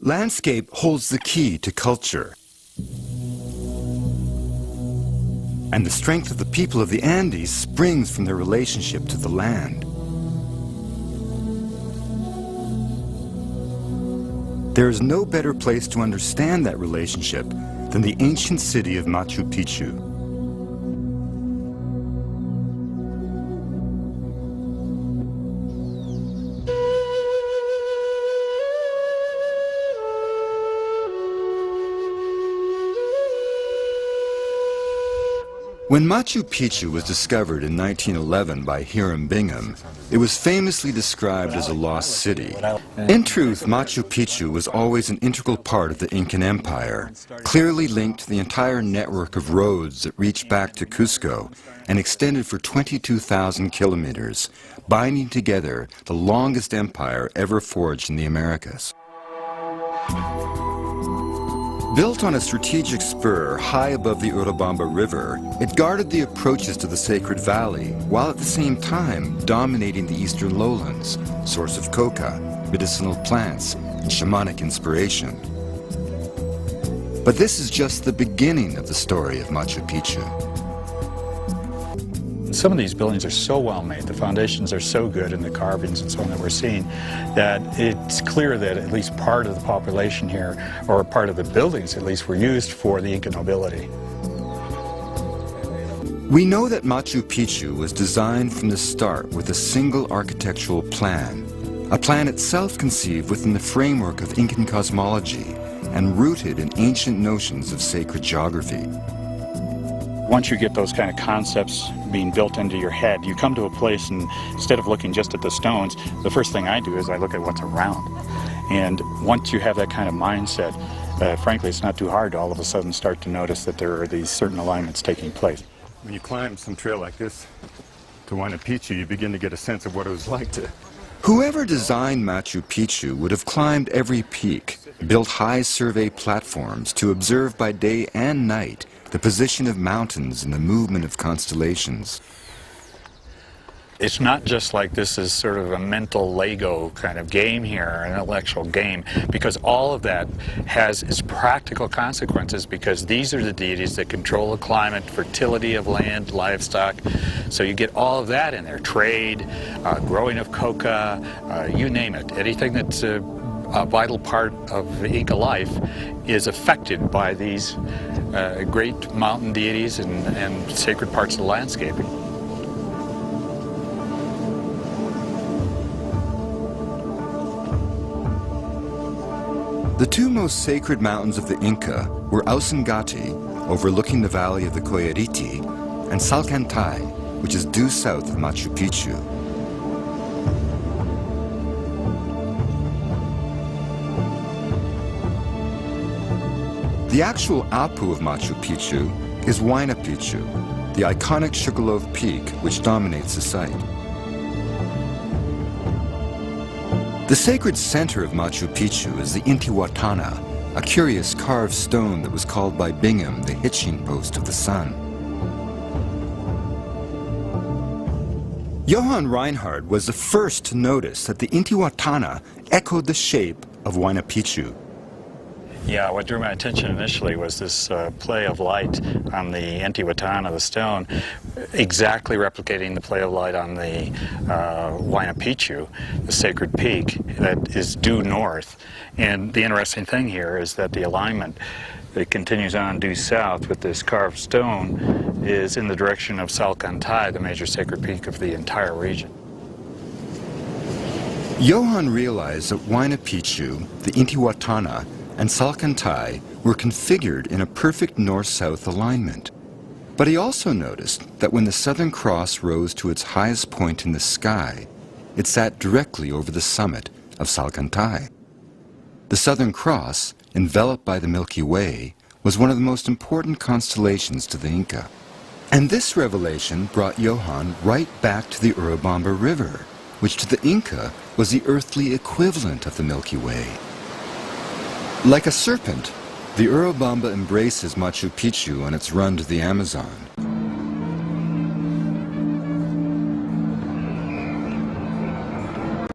Landscape holds the key to culture. And the strength of the people of the Andes springs from their relationship to the land. There is no better place to understand that relationship than the ancient city of Machu Picchu. When Machu Picchu was discovered in 1911 by Hiram Bingham, it was famously described as a lost city. In truth, Machu Picchu was always an integral part of the Incan Empire, clearly linked to the entire network of roads that reached back to Cusco and extended for 22,000 kilometers, binding together the longest empire ever forged in the Americas. Built on a strategic spur high above the Urubamba River, it guarded the approaches to the Sacred Valley, while at the same time dominating the eastern lowlands, source of coca, medicinal plants, and shamanic inspiration. But this is just the beginning of the story of Machu Picchu. Some of these buildings are so well made, the foundations are so good in the carvings and so on that we're seeing, that it's clear that at least part of the population here, or part of the buildings at least, were used for the Inca nobility. We know that Machu Picchu was designed from the start with a single architectural plan, a plan itself conceived within the framework of Incan cosmology and rooted in ancient notions of sacred geography. Once you get those kind of concepts being built into your head, you come to a place and instead of looking just at the stones, the first thing I do is I look at what's around. And once you have that kind of mindset, frankly, it's not too hard to all of a sudden start to notice that there are these certain alignments taking place. When you climb some trail like this to Huayna Picchu, you begin to get a sense of what it was like to... Whoever designed Machu Picchu would have climbed every peak, built high survey platforms to observe by day and night the position of mountains and the movement of constellations. It's not just like this is sort of a mental Lego kind of game here, an intellectual game, because all of that has its practical consequences, because these are the deities that control the climate, fertility of land, livestock. So you get all of that in there, trade, growing of coca, you name it. Anything that's a vital part of Inca life is affected by these great mountain deities and sacred parts of the landscape. The two most sacred mountains of the Inca were Ausangati, overlooking the valley of the Coyariti, and Salcantay, which is due south of Machu Picchu. The actual Apu of Machu Picchu is Huayna Picchu, the iconic Sugarloaf Peak which dominates the site. The sacred center of Machu Picchu is the Intihuatana, a curious carved stone that was called by Bingham the hitching post of the sun. Johann Reinhard was the first to notice that the Intihuatana echoed the shape of Huayna Picchu. Yeah, what drew my attention initially was this play of light on the Intihuatana, the stone, exactly replicating the play of light on the Huayna Picchu, the sacred peak that is due north. And the interesting thing here is that the alignment that continues on due south with this carved stone is in the direction of Salcantay, the major sacred peak of the entire region. Johann realized that Huayna Picchu, the Intihuatana, and Salcantay were configured in a perfect north-south alignment. But he also noticed that when the Southern Cross rose to its highest point in the sky, it sat directly over the summit of Salcantay. The Southern Cross, enveloped by the Milky Way, was one of the most important constellations to the Inca. And this revelation brought Johann right back to the Urubamba River, which to the Inca was the earthly equivalent of the Milky Way. Like a serpent, the Urubamba embraces Machu Picchu on its run to the Amazon.